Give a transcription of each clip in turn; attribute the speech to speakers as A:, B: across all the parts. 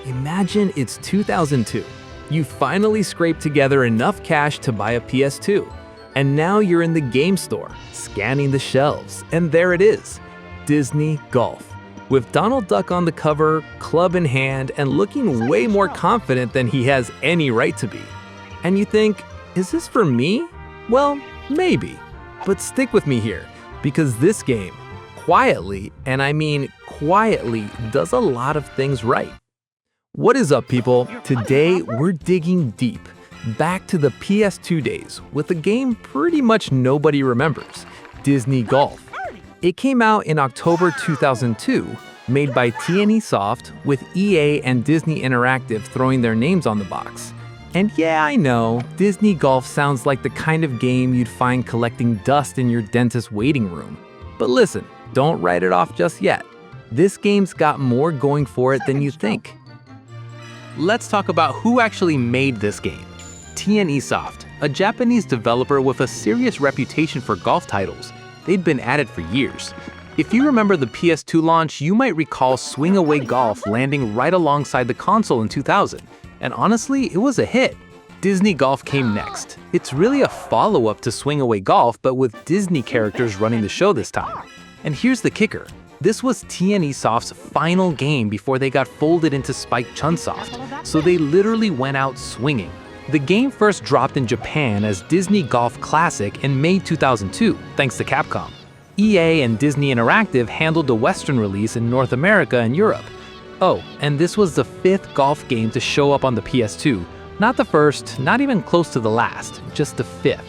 A: Imagine it's 2002. You finally scraped together enough cash to buy a PS2. And now you're in the game store, scanning the shelves, and there it is, Disney Golf. With Donald Duck on the cover, club in hand, and looking way more confident than he has any right to be. And you think, is this for me? Well, maybe. But stick with me here, because this game, quietly, and I mean quietly, does a lot of things right. What is up, people? Today, we're digging deep, back to the PS2 days, with a game pretty much nobody remembers, Disney Golf. It came out in October 2002, made by T&E Soft, with EA and Disney Interactive throwing their names on the box. And yeah, I know, Disney Golf sounds like the kind of game you'd find collecting dust in your dentist's waiting room. But listen, don't write it off just yet. This game's got more going for it than you think. Let's talk about who actually made this game. T&E Soft, a Japanese developer with a serious reputation for golf titles. They'd been at it for years. If you remember the PS2 launch, you might recall Swing Away Golf landing right alongside the console in 2000. And honestly, it was a hit. Disney Golf came next. It's really a follow-up to Swing Away Golf, but with Disney characters running the show this time. And here's the kicker. This was T&E Soft's final game before they got folded into Spike Chunsoft, so they literally went out swinging. The game first dropped in Japan as Disney Golf Classic in May 2002, thanks to Capcom. EA and Disney Interactive handled the Western release in North America and Europe. Oh, and this was the 5th golf game to show up on the PS2. Not the first, not even close to the last, just the 5th.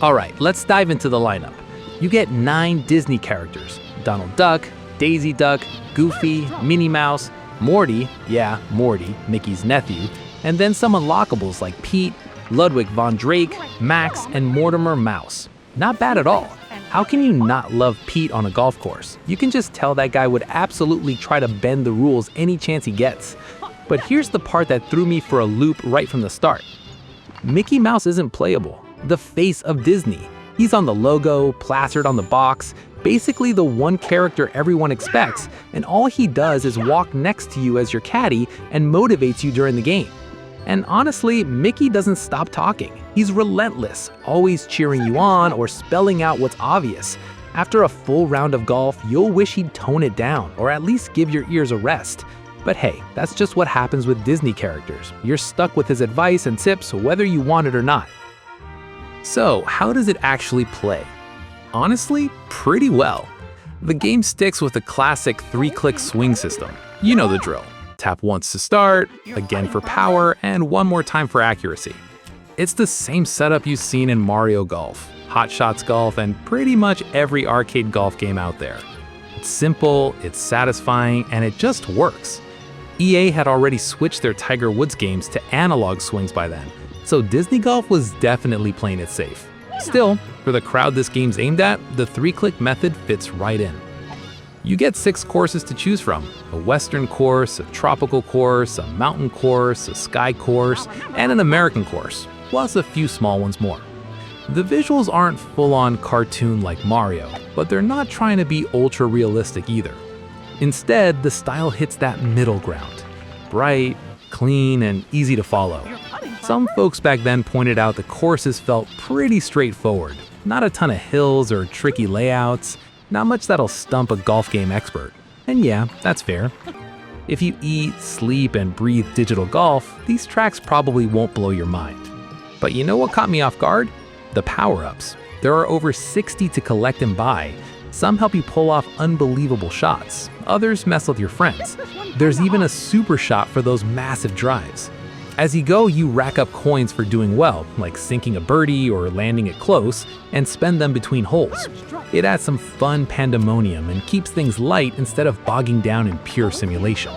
A: Alright, let's dive into the lineup. You get 9 Disney characters: Donald Duck, Daisy Duck, Goofy, Minnie Mouse, Morty, yeah, Morty, Mickey's nephew, and then some unlockables like Pete, Ludwig von Drake, Max, and Mortimer Mouse. Not bad at all. How can you not love Pete on a golf course? You can just tell that guy would absolutely try to bend the rules any chance he gets. But here's the part that threw me for a loop right from the start. Mickey Mouse isn't playable, the face of Disney. He's on the logo, plastered on the box, basically the one character everyone expects, and all he does is walk next to you as your caddy and motivates you during the game. And honestly, Mickey doesn't stop talking. He's relentless, always cheering you on or spelling out what's obvious. After a full round of golf, you'll wish he'd tone it down or at least give your ears a rest. But hey, that's just what happens with Disney characters. You're stuck with his advice and tips whether you want it or not. So, how does it actually play? Honestly, pretty well. The game sticks with the classic 3-click swing system. You know the drill. Tap once to start, again for power, and one more time for accuracy. It's the same setup you've seen in Mario Golf, Hot Shots Golf, and pretty much every arcade golf game out there. It's simple, it's satisfying, and it just works. EA had already switched their Tiger Woods games to analog swings by then, so Disney Golf was definitely playing it safe. Still, for the crowd this game's aimed at, the 3-click method fits right in. You get 6 courses to choose from: a Western course, a tropical course, a mountain course, a sky course, and an American course, plus a few small ones more. The visuals aren't full-on cartoon like Mario, but they're not trying to be ultra-realistic either. Instead, the style hits that middle ground: bright, clean, and easy to follow. Some folks back then pointed out the courses felt pretty straightforward. Not a ton of hills or tricky layouts, not much that'll stump a golf game expert. And yeah, that's fair. If you eat, sleep, and breathe digital golf, these tracks probably won't blow your mind. But you know what caught me off guard? The power-ups. There are over 60 to collect and buy. Some help you pull off unbelievable shots. Others mess with your friends. There's even a super shot for those massive drives. As you go, you rack up coins for doing well, like sinking a birdie or landing it close, and spend them between holes. It adds some fun pandemonium and keeps things light instead of bogging down in pure simulation.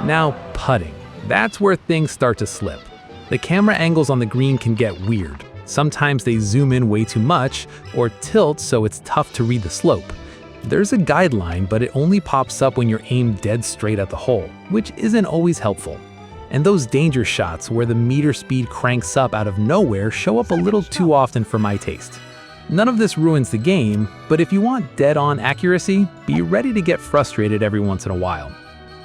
A: Now, putting. That's where things start to slip. The camera angles on the green can get weird. Sometimes they zoom in way too much, or tilt so it's tough to read the slope. There's a guideline, but it only pops up when you're aimed dead straight at the hole, which isn't always helpful. And those danger shots where the meter speed cranks up out of nowhere show up a little too often for my taste. None of this ruins the game, but if you want dead-on accuracy, be ready to get frustrated every once in a while.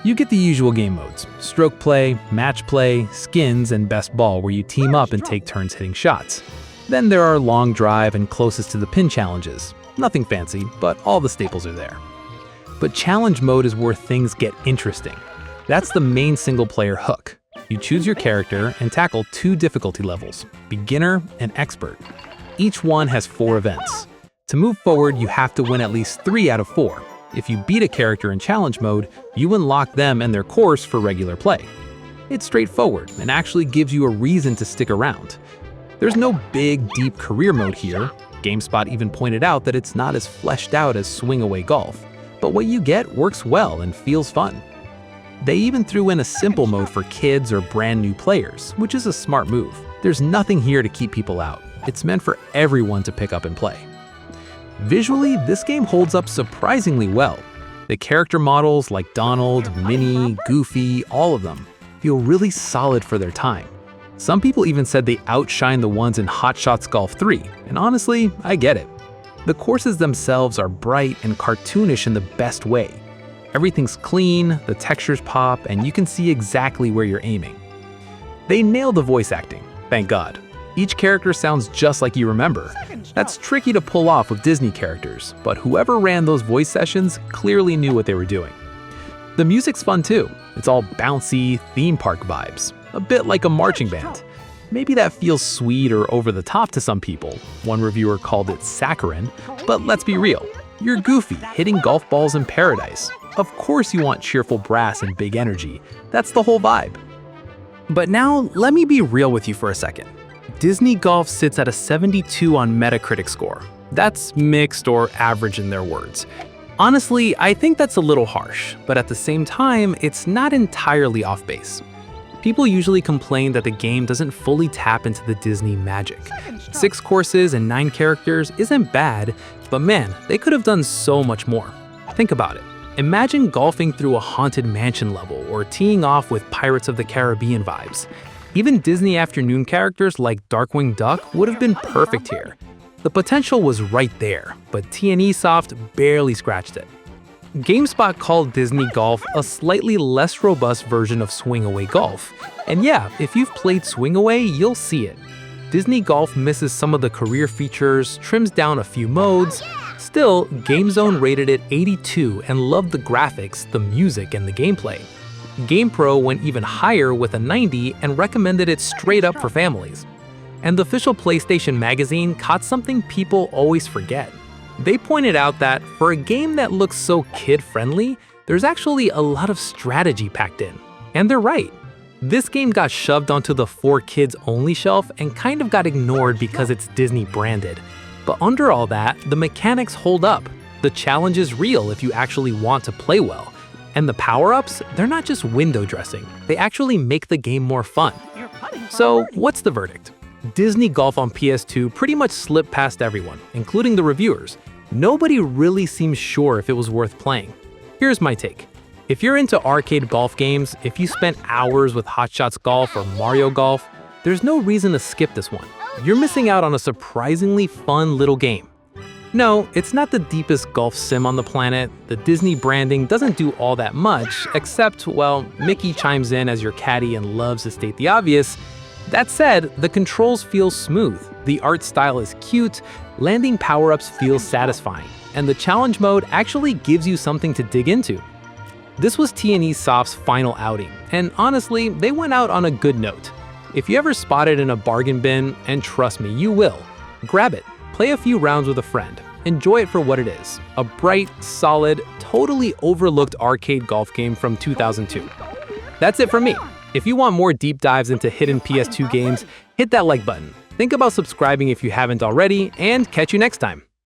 A: You get the usual game modes: stroke play, match play, skins, and best ball, where you team up and take turns hitting shots. Then there are long drive and closest to the pin challenges. Nothing fancy, but all the staples are there. But challenge mode is where things get interesting. That's the main single player hook. You choose your character and tackle 2 difficulty levels, beginner and expert. Each one has 4 events. To move forward, you have to win at least 3 out of 4. If you beat a character in challenge mode, you unlock them and their course for regular play. It's straightforward and actually gives you a reason to stick around. There's no big, deep career mode here. GameSpot even pointed out that it's not as fleshed out as Swing Away Golf, but what you get works well and feels fun. They even threw in a simple mode for kids or brand new players, which is a smart move. There's nothing here to keep people out. It's meant for everyone to pick up and play. Visually, this game holds up surprisingly well. The character models like Donald, Minnie, Goofy, all of them, feel really solid for their time. Some people even said they outshine the ones in Hot Shots Golf 3, and honestly, I get it. The courses themselves are bright and cartoonish in the best way. Everything's clean, the textures pop, and you can see exactly where you're aiming. They nail the voice acting, thank God. Each character sounds just like you remember. That's tricky to pull off with Disney characters, but whoever ran those voice sessions clearly knew what they were doing. The music's fun too. It's all bouncy, theme park vibes, a bit like a marching band. Maybe that feels sweet or over the top to some people. One reviewer called it saccharine, but let's be real. You're Goofy, hitting golf balls in paradise. Of course you want cheerful brass and big energy. That's the whole vibe. But now, let me be real with you for a second. Disney Golf sits at a 72 on Metacritic score. That's mixed or average in their words. Honestly, I think that's a little harsh, but at the same time, it's not entirely off base. People usually complain that the game doesn't fully tap into the Disney magic. 6 courses and 9 characters isn't bad, but man, they could have done so much more. Think about it. Imagine golfing through a Haunted Mansion level or teeing off with Pirates of the Caribbean vibes. Even Disney afternoon characters like Darkwing Duck would have been perfect here. The potential was right there, but T&E Soft barely scratched it. GameSpot called Disney Golf a slightly less robust version of Swing Away Golf. And yeah, if you've played Swing Away, you'll see it. Disney Golf misses some of the career features, trims down a few modes. Still, GameZone rated it 82 and loved the graphics, the music, and the gameplay. GamePro went even higher with a 90 and recommended it straight up for families. And the official PlayStation magazine caught something people always forget. They pointed out that for a game that looks so kid-friendly, there's actually a lot of strategy packed in. And they're right. This game got shoved onto the for kids only shelf and kind of got ignored because it's Disney branded. But under all that, the mechanics hold up. The challenge is real if you actually want to play well. And the power-ups, they're not just window dressing. They actually make the game more fun. So what's the verdict? Disney Golf on PS2 pretty much slipped past everyone, including the reviewers. Nobody really seems sure if it was worth playing. Here's my take. If you're into arcade golf games, if you spent hours with Hot Shots Golf or Mario Golf, there's no reason to skip this one. You're missing out on a surprisingly fun little game. No, it's not the deepest golf sim on the planet. The Disney branding doesn't do all that much, except, well, Mickey chimes in as your caddy and loves to state the obvious. That said, the controls feel smooth, the art style is cute, landing power-ups feel satisfying, and the challenge mode actually gives you something to dig into. This was T&E Soft's final outing, and honestly, they went out on a good note. If you ever spot it in a bargain bin, and trust me, you will, grab it. Play a few rounds with a friend. Enjoy it for what it is. A bright, solid, totally overlooked arcade golf game from 2002. That's it from me. If you want more deep dives into hidden PS2 games, hit that like button. Think about subscribing if you haven't already, and catch you next time.